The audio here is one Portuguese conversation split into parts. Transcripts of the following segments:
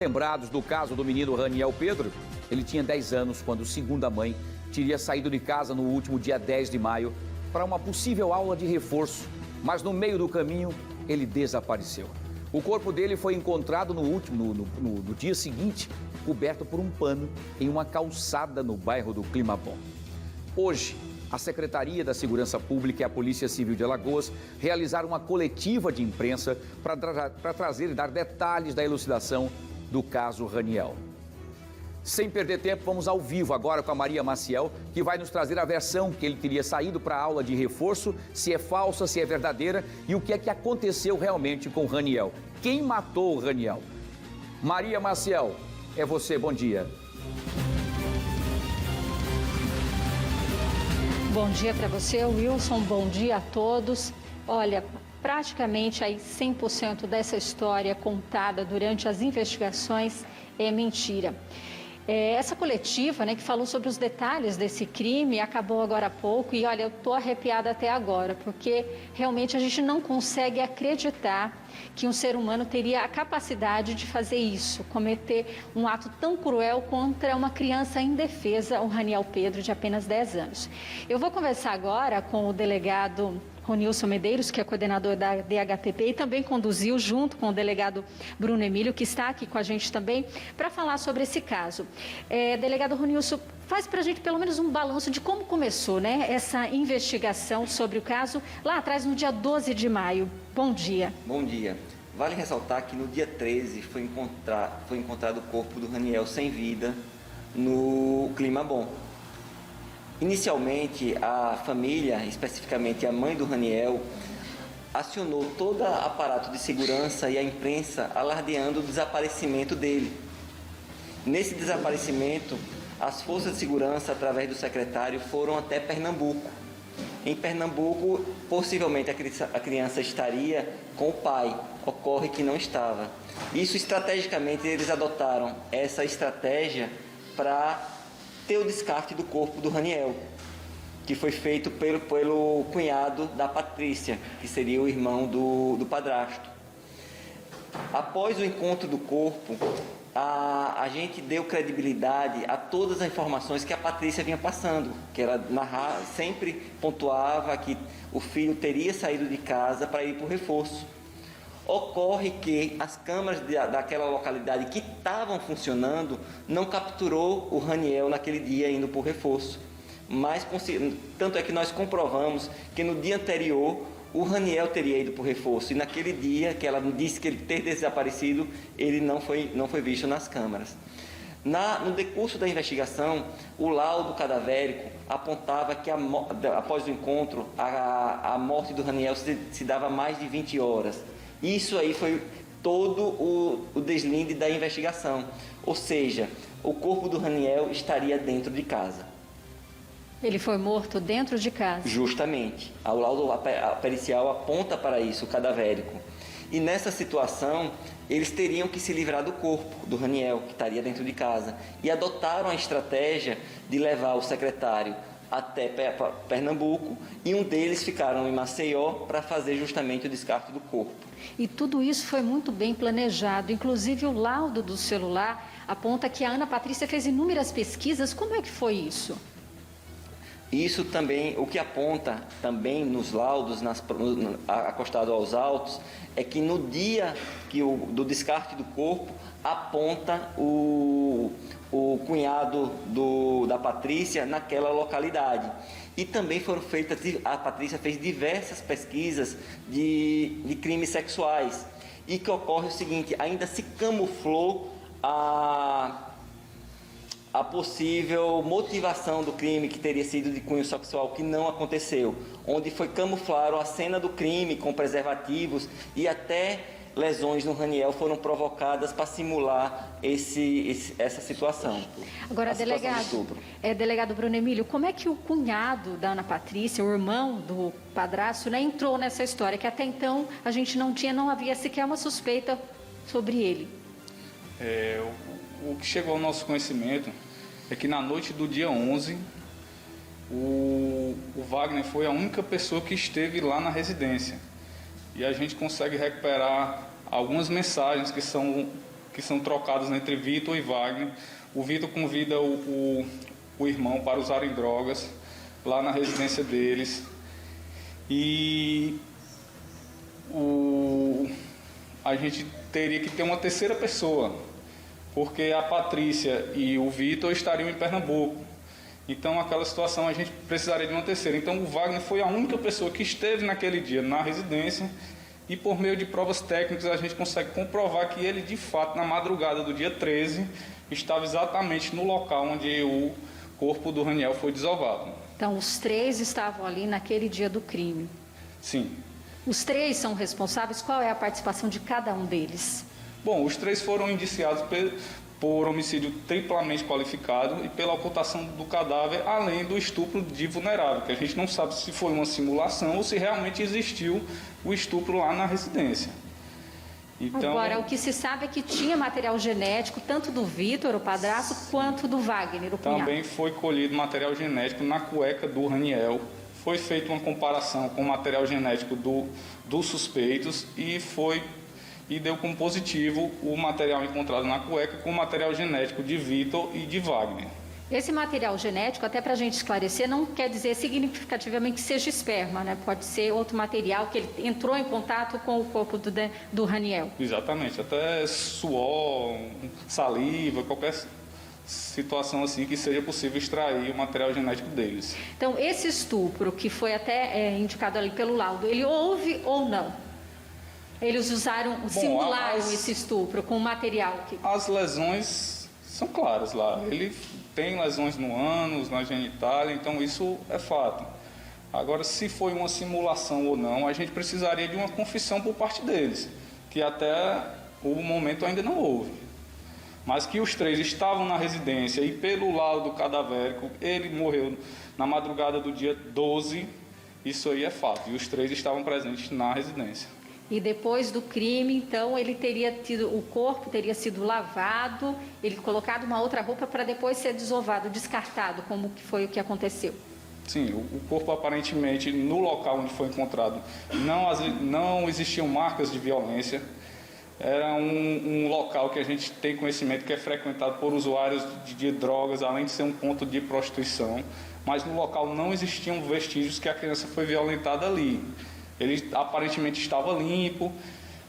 Lembrados do caso do menino Raniel Pedro, ele tinha 10 anos quando, segundo a mãe, teria saído de casa no último dia 10 de maio para uma possível aula de reforço, mas no meio do caminho ele desapareceu. O corpo dele foi encontrado no dia seguinte, coberto por um pano em uma calçada no bairro do Clima Bom. Hoje, a Secretaria da Segurança Pública e a Polícia Civil de Alagoas realizaram uma coletiva de imprensa para trazer e dar detalhes da elucidação do caso Raniel. Sem perder tempo, vamos ao vivo agora com a Maria Maciel, que vai nos trazer a versão que ele teria saído para a aula de reforço, se é falsa, se é verdadeira e o que é que aconteceu realmente com o Raniel. Quem matou o Raniel? Maria Maciel, é você, bom dia. Bom dia para você, Wilson, bom dia a todos. Olha, praticamente aí 100% dessa história contada durante as investigações é mentira. Essa coletiva, que falou sobre os detalhes desse crime, acabou agora há pouco e, olha, eu estou arrepiada até agora, porque realmente a gente não consegue acreditar que um ser humano teria a capacidade de fazer isso, cometer um ato tão cruel contra uma criança indefesa, o Raniel Pedro, de apenas 10 anos. Eu vou conversar agora com o delegado Ronilson Medeiros, que é coordenador da DHPP e também conduziu junto com o delegado Bruno Emílio, que está aqui com a gente também, para falar sobre esse caso. Delegado Ronilson, faz para a gente pelo menos um balanço de como começou, essa investigação sobre o caso lá atrás, no dia 12 de maio. Bom dia. Bom dia. Vale ressaltar que no dia 13 foi encontrado o corpo do Raniel sem vida no Clima Bom. Inicialmente, a família, especificamente a mãe do Raniel, acionou todo o aparato de segurança e a imprensa alardeando o desaparecimento dele. Nesse desaparecimento, as forças de segurança, através do secretário, foram até Pernambuco. Em Pernambuco, possivelmente a criança estaria com o pai, ocorre que não estava. Isso, estrategicamente, eles adotaram essa estratégia para ter o descarte do corpo do Raniel, que foi feito pelo cunhado da Patrícia, que seria o irmão do padrasto. Após o encontro do corpo, a gente deu credibilidade a todas as informações que a Patrícia vinha passando, que ela sempre pontuava que o filho teria saído de casa para ir para o reforço. Ocorre que as câmeras daquela localidade que estavam funcionando não capturou o Raniel naquele dia indo para o reforço. Mas tanto é que nós comprovamos que no dia anterior o Raniel teria ido para o reforço e naquele dia que ela disse que ele ter desaparecido, ele não foi visto nas câmeras. No decurso da investigação, o laudo cadavérico apontava que após o encontro a morte do Raniel se dava mais de 20 horas. Isso aí foi todo o deslinde da investigação, ou seja, o corpo do Raniel estaria dentro de casa. Ele foi morto dentro de casa? Justamente. O laudo pericial aponta para isso, o cadavérico. E nessa situação, eles teriam que se livrar do corpo do Raniel, que estaria dentro de casa, e adotaram a estratégia de levar o secretário até Pernambuco, e um deles ficaram em Maceió para fazer justamente o descarte do corpo. E tudo isso foi muito bem planejado, inclusive o laudo do celular aponta que a Ana Patrícia fez inúmeras pesquisas. Como é que foi isso? Isso também, o que aponta também nos laudos, acostado aos autos, é que no dia do descarte do corpo, aponta o cunhado da Patrícia naquela localidade. E também foram feitas, a Patrícia fez diversas pesquisas de crimes sexuais. E que ocorre o seguinte, ainda se camuflou a possível motivação do crime, que teria sido de cunho sexual, que não aconteceu. Onde foi camuflado a cena do crime com preservativos e até lesões no Raniel foram provocadas para simular essa situação. Agora, delegado Bruno Emílio, como é que o cunhado da Ana Patrícia, o irmão do padrasto, entrou nessa história, que até então a gente não havia sequer uma suspeita sobre ele? O que chegou ao nosso conhecimento é que na noite do dia 11, o Wagner foi a única pessoa que esteve lá na residência. E a gente consegue recuperar algumas mensagens que são que são trocados entre Vitor e Wagner. O Vitor convida o irmão para usarem drogas lá na residência deles. E a gente teria que ter uma terceira pessoa, porque a Patrícia e o Vitor estariam em Pernambuco. Então, aquela situação, a gente precisaria de uma terceira. Então, o Wagner foi a única pessoa que esteve naquele dia na residência e, por meio de provas técnicas, a gente consegue comprovar que ele, de fato, na madrugada do dia 13, estava exatamente no local onde o corpo do Raniel foi desovado. Então, os 3 estavam ali naquele dia do crime. Sim. Os 3 são responsáveis? Qual é a participação de cada um deles? Bom, os 3 foram indiciados por homicídio triplamente qualificado e pela ocultação do cadáver, além do estupro de vulnerável, que a gente não sabe se foi uma simulação ou se realmente existiu o estupro lá na residência. Então, agora, o que se sabe é que tinha material genético, tanto do Vitor, o padrasto, quanto do Wagner, o cunhado. Também foi colhido material genético na cueca do Raniel. Foi feita uma comparação com o material genético dos suspeitos e deu como positivo o material encontrado na cueca com o material genético de Vitor e de Wagner. Esse material genético, até para a gente esclarecer, não quer dizer significativamente que seja esperma, né? Pode ser outro material que ele entrou em contato com o corpo do Raniel. Exatamente, até suor, saliva, qualquer situação assim que seja possível extrair o material genético deles. Então, esse estupro, que foi até indicado ali pelo laudo, ele houve ou não? Eles simularam esse estupro com o material que... As lesões são claras lá. Ele tem lesões no ânus, na genitália, então isso é fato. Agora, se foi uma simulação ou não, a gente precisaria de uma confissão por parte deles, que até o momento ainda não houve. Mas que os 3 estavam na residência e pelo laudo cadavérico, ele morreu na madrugada do dia 12, isso aí é fato. E os 3 estavam presentes na residência. E depois do crime, então, o corpo teria sido lavado, ele colocado uma outra roupa para depois ser desovado, descartado, como que foi o que aconteceu. Sim, o corpo aparentemente, no local onde foi encontrado, não existiam marcas de violência. Era um local que a gente tem conhecimento que é frequentado por usuários de drogas, além de ser um ponto de prostituição. Mas no local não existiam vestígios que a criança foi violentada ali. Ele aparentemente estava limpo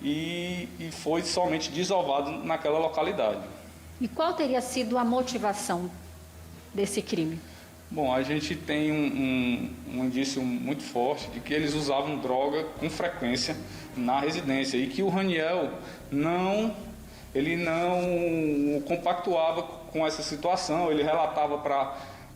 e foi somente desovado naquela localidade. E qual teria sido a motivação desse crime? Bom, a gente tem um indício muito forte de que eles usavam droga com frequência na residência e que o Raniel não compactuava com essa situação, ele relatava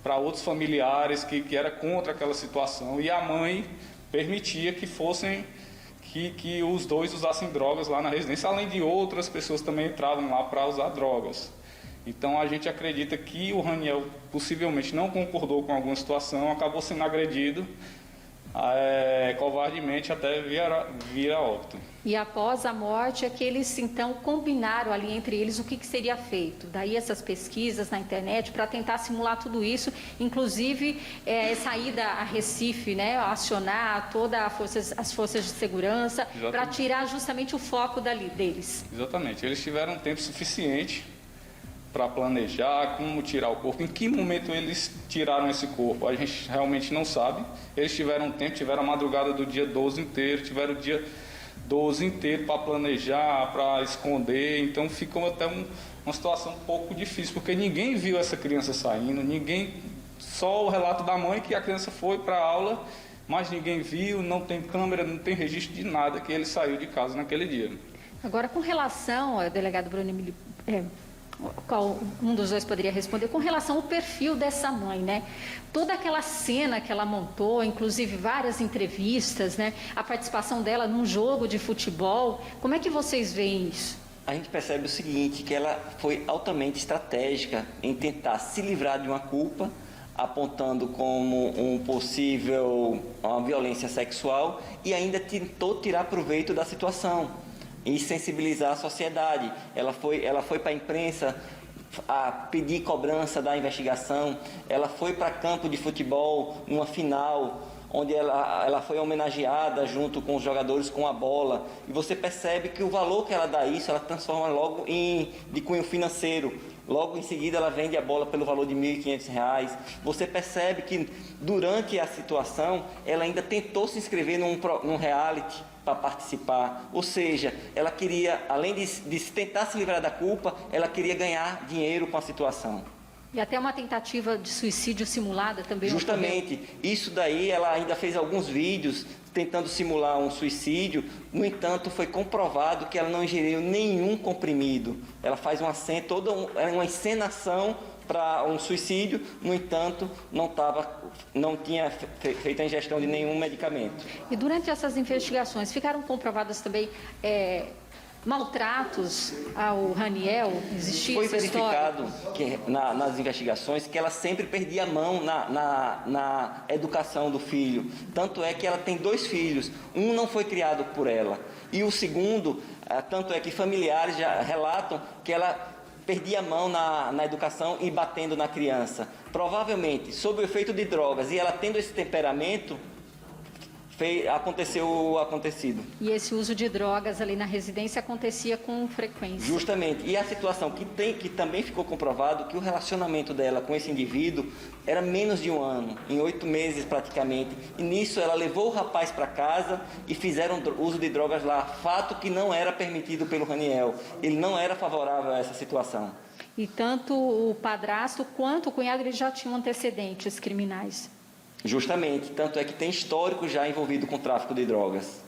para outros familiares que era contra aquela situação e a mãe permitia que os 2 usassem drogas lá na residência, além de outras pessoas também entravam lá para usar drogas. Então a gente acredita que o Raniel possivelmente não concordou com alguma situação, acabou sendo agredido covardemente até vir a óbito. E após a morte é que eles então combinaram ali entre eles o que seria feito. Daí essas pesquisas na internet para tentar simular tudo isso, inclusive saída a Recife, né, acionar todas as forças de segurança para tirar justamente o foco deles. Exatamente, eles tiveram tempo suficiente para planejar como tirar o corpo. Em que momento eles tiraram esse corpo? A gente realmente não sabe. Eles tiveram tempo, tiveram a madrugada do dia 12 inteiro, tiveram o dia 12 inteiro para planejar, para esconder. Então ficou até uma situação um pouco difícil, porque ninguém viu essa criança saindo, só o relato da mãe que a criança foi para a aula, mas ninguém viu, não tem câmera, não tem registro de nada que ele saiu de casa naquele dia. Agora, com relação ao delegado Bruno Emílio, qual um dos 2 poderia responder, com relação ao perfil dessa mãe, né? Toda aquela cena que ela montou, inclusive várias entrevistas, né? A participação dela num jogo de futebol, como é que vocês veem isso? A gente percebe o seguinte, que ela foi altamente estratégica em tentar se livrar de uma culpa, apontando como uma violência sexual e ainda tentou tirar proveito da situação e sensibilizar a sociedade. Ela foi para a imprensa a pedir cobrança da investigação, ela foi para campo de futebol numa final onde ela foi homenageada junto com os jogadores com a bola. E você percebe que o valor que ela dá a isso, ela transforma logo de cunho financeiro. Logo em seguida ela vende a bola pelo valor de R$ 1.500. Você percebe que durante a situação ela ainda tentou se inscrever num reality para participar. Ou seja, ela queria, além de tentar se livrar da culpa, ela queria ganhar dinheiro com a situação. E até uma tentativa de suicídio simulada também. Justamente, isso daí ela ainda fez alguns vídeos tentando simular um suicídio. No entanto, foi comprovado que ela não ingeriu nenhum comprimido. Ela faz toda uma encenação para um suicídio, no entanto, não tinha feito a ingestão de nenhum medicamento. E durante essas investigações, ficaram comprovadas também maltratos ao Raniel? Existia Foi essa história? verificado que, nas investigações que ela sempre perdia a mão na educação do filho. Tanto é que ela tem 2 filhos. Um não foi criado por ela. E o segundo, tanto é que familiares já relatam que ela perdia a mão na educação e batendo na criança. Provavelmente, sob o efeito de drogas e ela tendo esse temperamento, aconteceu o acontecido. E esse uso de drogas ali na residência acontecia com frequência. Justamente. E a situação que também ficou comprovado que o relacionamento dela com esse indivíduo era menos de 1 ano, em 8 meses praticamente. E nisso ela levou o rapaz para casa e fizeram uso de drogas lá. Fato que não era permitido pelo Raniel. Ele não era favorável a essa situação. E tanto o padrasto quanto o cunhado eles já tinham antecedentes criminais. Justamente, tanto é que tem histórico já envolvido com tráfico de drogas.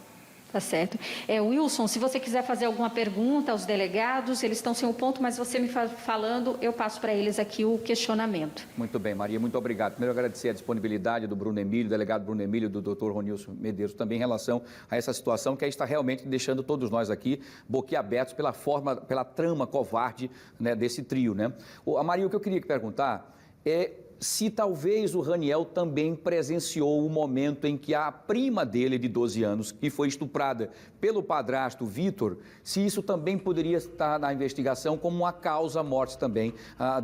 Tá certo. Wilson, se você quiser fazer alguma pergunta aos delegados, eles estão sem o ponto, mas você me falando, eu passo para eles aqui o questionamento. Muito bem, Maria, muito obrigado. Primeiro, agradecer a disponibilidade do Bruno Emílio, delegado Bruno Emílio, do Dr. Ronilson Medeiros, também em relação a essa situação que aí está realmente deixando todos nós aqui boquiabertos pela trama covarde, né, desse trio, né? A Maria, o que eu queria perguntar é se talvez o Raniel também presenciou o momento em que a prima dele, de 12 anos, que foi estuprada pelo padrasto Vitor, se isso também poderia estar na investigação como uma causa-morte também,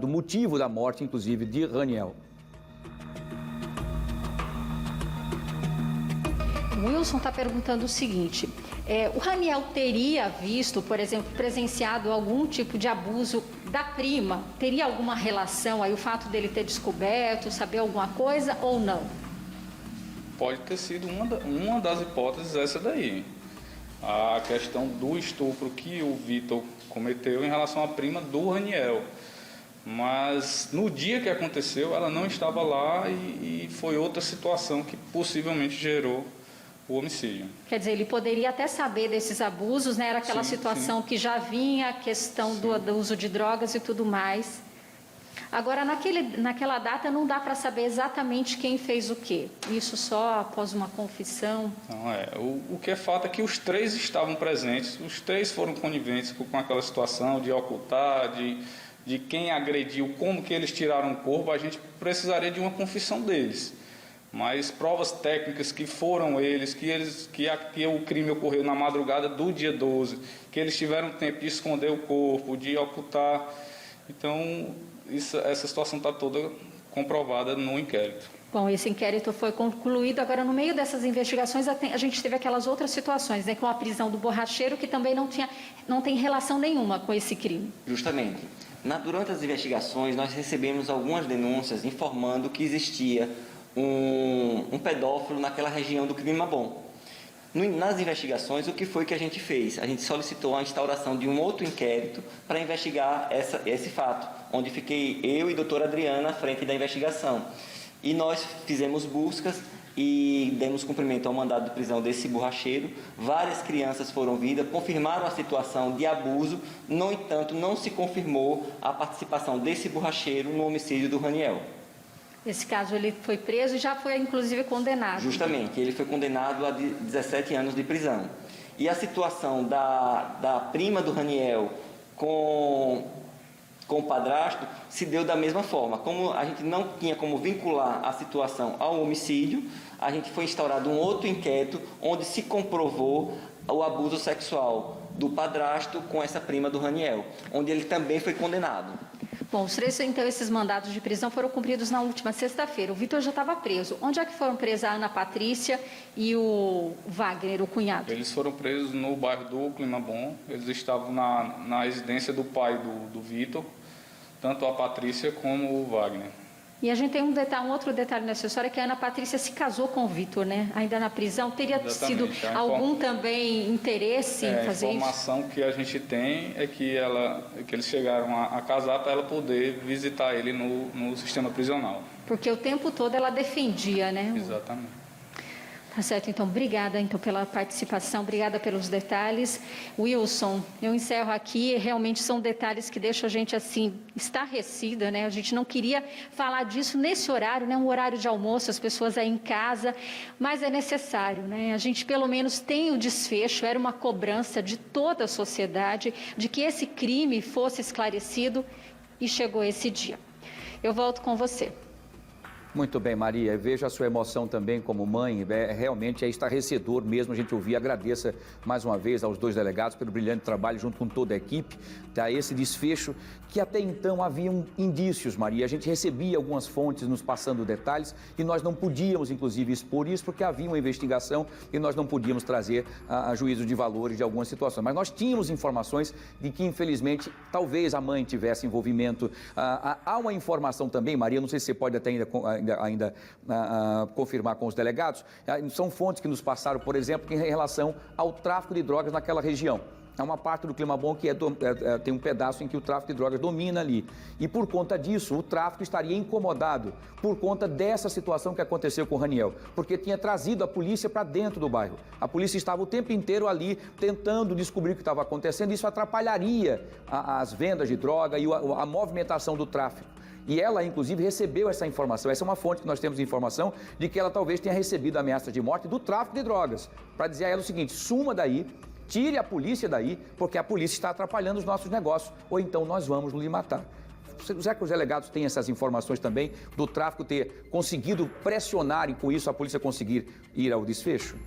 do motivo da morte, inclusive, de Raniel. O Wilson está perguntando o seguinte, o Raniel teria visto, por exemplo, presenciado algum tipo de abuso da prima? Teria alguma relação aí o fato dele ter descoberto, saber alguma coisa ou não? Pode ter sido uma das hipóteses essa daí. A questão do estupro que o Vitor cometeu em relação à prima do Raniel. Mas no dia que aconteceu, ela não estava lá e foi outra situação que possivelmente gerou o homicídio. Quer dizer, ele poderia até saber desses abusos, né? Era aquela situação que já vinha, a questão do uso de drogas e tudo mais. Agora, naquela data não dá para saber exatamente quem fez o quê. Isso só após uma confissão? Não, o que é fato é que os 3 estavam presentes, os 3 foram coniventes com aquela situação de ocultar, de quem agrediu, como que eles tiraram o corpo. A gente precisaria de uma confissão deles. Mas provas técnicas que foram eles, que o crime ocorreu na madrugada do dia 12, que eles tiveram tempo de esconder o corpo, de ocultar. Então, essa situação está toda comprovada no inquérito. Bom, esse inquérito foi concluído. Agora, no meio dessas investigações, a gente teve aquelas outras situações, né, com a prisão do borracheiro, que também não tem relação nenhuma com esse crime. Justamente. Durante as investigações, nós recebemos algumas denúncias informando que existia um pedófilo naquela região do Climabom. Nas investigações, o que foi que a gente fez? A gente solicitou a instauração de um outro inquérito para investigar esse fato, onde fiquei eu e a doutora Adriana à frente da investigação. E nós fizemos buscas e demos cumprimento ao mandado de prisão desse borracheiro. Várias crianças foram vidas, confirmaram a situação de abuso, no entanto, não se confirmou a participação desse borracheiro no homicídio do Raniel. Nesse caso, ele foi preso e já foi, inclusive, condenado. Justamente, ele foi condenado a 17 anos de prisão. E a situação da prima do Raniel com o padrasto se deu da mesma forma. Como a gente não tinha como vincular a situação ao homicídio, a gente foi instaurado um outro inquérito onde se comprovou o abuso sexual do padrasto com essa prima do Raniel, onde ele também foi condenado. Bom, então, esses mandados de prisão foram cumpridos na última sexta-feira. O Vitor já estava preso. Onde é que foram presas a Ana Patrícia e o Wagner, o cunhado? Eles foram presos no bairro do Clima Bom. Eles estavam na residência do pai do Vitor, tanto a Patrícia como o Wagner. E a gente tem um outro detalhe nessa história, que a Ana Patrícia se casou com o Vitor, né? Ainda na prisão. Teria sido algum também interesse em fazer isso? A informação que a gente tem é que eles chegaram a casar para ela poder visitar ele no sistema prisional. Porque o tempo todo ela defendia, né? Exatamente. Tá certo, então, obrigada pela participação, obrigada pelos detalhes. Wilson, eu encerro aqui, realmente são detalhes que deixam a gente, assim, estarrecida, né? A gente não queria falar disso nesse horário, né? Um horário de almoço, as pessoas aí em casa, mas é necessário, né? A gente, pelo menos, tem o desfecho, era uma cobrança de toda a sociedade, de que esse crime fosse esclarecido e chegou esse dia. Eu volto com você. Muito bem, Maria. Vejo a sua emoção também como mãe. Realmente é estarrecedor mesmo a gente ouvir. Agradeça mais uma vez aos dois delegados pelo brilhante trabalho junto com toda a equipe. Tá? Esse desfecho que até então haviam indícios, Maria. A gente recebia algumas fontes nos passando detalhes e nós não podíamos, inclusive, expor isso porque havia uma investigação e nós não podíamos trazer a juízo de valores de algumas situações. Mas nós tínhamos informações de que, infelizmente, talvez a mãe tivesse envolvimento. Há uma informação também, Maria, não sei se você pode até ainda confirmar com os delegados, são fontes que nos passaram, por exemplo, em relação ao tráfico de drogas naquela região. É uma parte do Clima Bom que tem um pedaço em que o tráfico de drogas domina ali. E por conta disso, o tráfico estaria incomodado por conta dessa situação que aconteceu com o Raniel, porque tinha trazido a polícia para dentro do bairro. A polícia estava o tempo inteiro ali tentando descobrir o que estava acontecendo. Isso atrapalharia as vendas de droga e a movimentação do tráfico. E ela, inclusive, recebeu essa informação. Essa é uma fonte que nós temos de informação de que ela talvez tenha recebido ameaça de morte do tráfico de drogas. Para dizer a ela o seguinte: suma daí, tire a polícia daí, porque a polícia está atrapalhando os nossos negócios, ou então nós vamos lhe matar. Será que os delegados têm essas informações também do tráfico ter conseguido pressionar e com isso a polícia conseguir ir ao desfecho?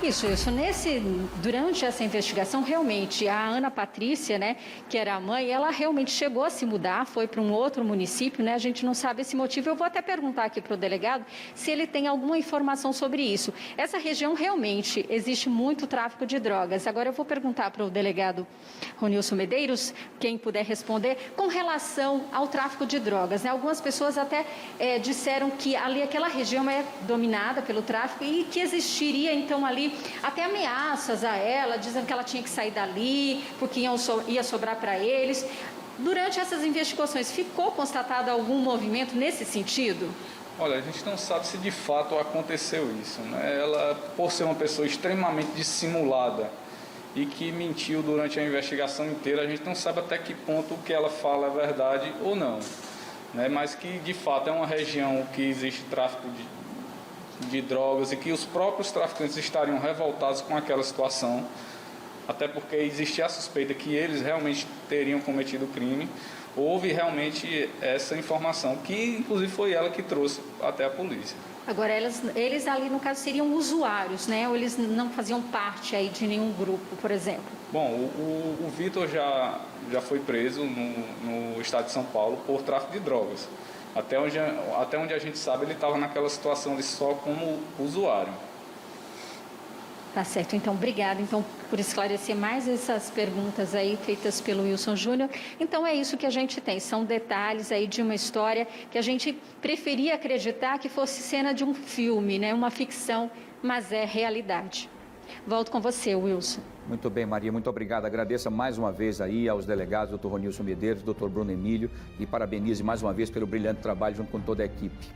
Isso. Durante essa investigação, realmente, a Ana Patrícia, né, que era a mãe, ela realmente chegou a se mudar, foi para um outro município, né, a gente não sabe esse motivo. Eu vou até perguntar aqui para o delegado se ele tem alguma informação sobre isso. Essa região realmente existe muito tráfico de drogas. Agora eu vou perguntar para o delegado Ronilson Medeiros, quem puder responder, com relação ao tráfico de drogas, né? Algumas pessoas até disseram que ali aquela região é dominada pelo tráfico e que existiria, então, ali até ameaças a ela, dizendo que ela tinha que sair dali, porque ia sobrar para eles. Durante essas investigações, ficou constatado algum movimento nesse sentido? Olha, a gente não sabe se de fato aconteceu isso, né? Ela, por ser uma pessoa extremamente dissimulada e que mentiu durante a investigação inteira, a gente não sabe até que ponto o que ela fala é verdade ou não, né? Mas que de fato é uma região que existe tráfico de drogas e que os próprios traficantes estariam revoltados com aquela situação, até porque existia a suspeita que eles realmente teriam cometido o crime. Houve realmente essa informação, que inclusive foi ela que trouxe até a polícia. Agora, eles ali, no caso, seriam usuários, né? Ou eles não faziam parte aí de nenhum grupo, por exemplo? Bom, o Vitor já foi preso no estado de São Paulo por tráfico de drogas. Até onde a gente sabe, ele estava naquela situação de só como usuário. Tá certo, então, obrigada por esclarecer mais essas perguntas aí feitas pelo Wilson Júnior. Então, é isso que a gente tem, são detalhes aí de uma história que a gente preferia acreditar que fosse cena de um filme, né? Uma ficção, mas é realidade. Volto com você, Wilson. Muito bem, Maria, muito obrigado. Agradeço mais uma vez aí aos delegados, doutor Ronilson Medeiros, doutor Bruno Emílio, e parabenize mais uma vez pelo brilhante trabalho junto com toda a equipe.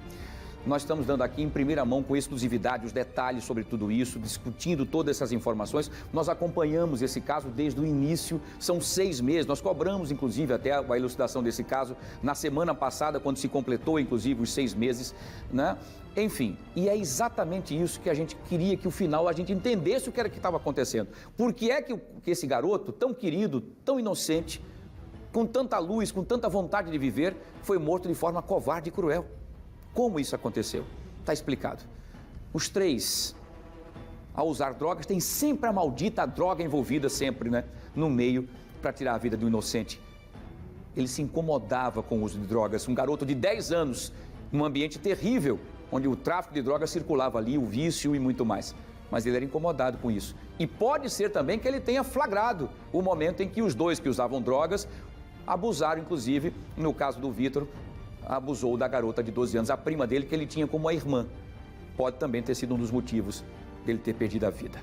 Nós estamos dando aqui em primeira mão, com exclusividade, os detalhes sobre tudo isso, discutindo todas essas informações. Nós acompanhamos esse caso desde o início, são 6 meses. Nós cobramos, inclusive, até a elucidação desse caso na semana passada, quando se completou, inclusive, os 6 meses, né? Enfim, e é exatamente isso que a gente queria, que no final a gente entendesse o que era que estava acontecendo. Por que é que esse garoto, tão querido, tão inocente, com tanta luz, com tanta vontade de viver, foi morto de forma covarde e cruel? Como isso aconteceu? Está explicado. Os 3 a usar drogas, tem sempre a maldita droga envolvida sempre, né? No meio, para tirar a vida do inocente. Ele se incomodava com o uso de drogas. Um garoto de 10 anos, num ambiente terrível, onde o tráfico de drogas circulava ali, o vício e muito mais. Mas ele era incomodado com isso. E pode ser também que ele tenha flagrado o momento em que os dois que usavam drogas abusaram, inclusive, no caso do Vitor, abusou da garota de 12 anos, a prima dele, que ele tinha como a irmã. Pode também ter sido um dos motivos dele ter perdido a vida.